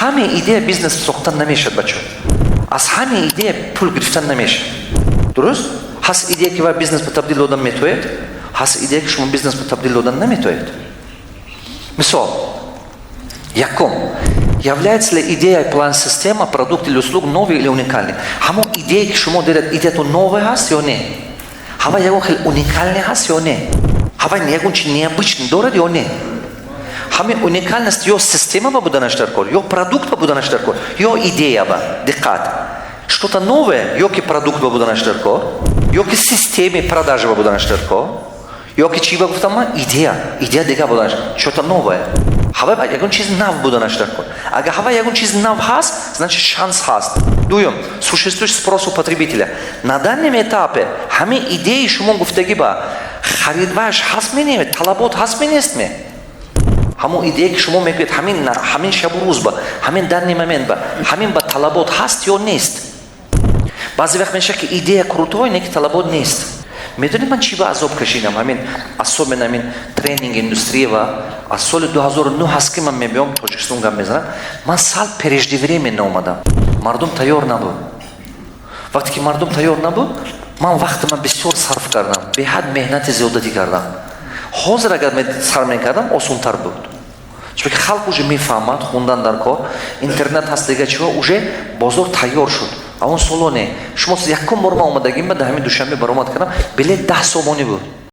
همه ایده بیزنس ساختن نمیشد بچه. از همه ایده پول گرفتن نمیشه. درست؟ هست ایده که با بیزنس به تبدیل دادن میتوید، هست ایده که شما بیزنس به تبدیل دادن نمیتوید. مثال яком является ли идея план система продукт или услуг новый или уникальный. Хамон идея که شما دارید ایده تو новый هست یا نه؟ هوا یکون خیلی уникальный هست یا نه؟ هوا یکون چی необычный دارد یا نه؟ همین уникальность یا система با بودنش در کار، یا продукт با بودنش در کار، یا идея با دقت. Что-то новое, یا که продукт با بودنش در کار، یا که системе продажи با بودنش در کار. یا که چی گفتم من ایده دیگه بودنش что-то новое. هوا یکون چیز نو بودنش در کار. اگه هوا یکون چیز نو هست, значит шанс هست. Дуем, существует спрос у потребителя. На данном этапе همین ایده شما گفتگی با خریدوارش هست می نمید, طلبات هست می نیست می. همون ایده که شما میگید همین شب و روز با همین در момент با همین با طلبات هست یا نیست. بعضی وقت میشه که ایده کروتوی نه که طلبات نیست. میدونید من چی با عذاب کشیدم همین особенно همین тренинг индустрии و از سال 2009 هست که من میبیام تاجیکستان گام میزنم. من سال преждевременно اومدم. مردم تیار نبود. وقتی که مردم تیار نبود من وقت من بسیار صرف کردم. به حد مهنت زیادتی کردم. حاضر اگر من سر میکردم آسان‌تر بود. چون که خلق уже میفهمد خوندن در کار اینترنت هست دیگه چیه уже بازار تیار شد. اون سالانه شما یکم بار ما اومدگیم بعد همین دوشنبه برآمد کردم بلیط 10 سومانی بود.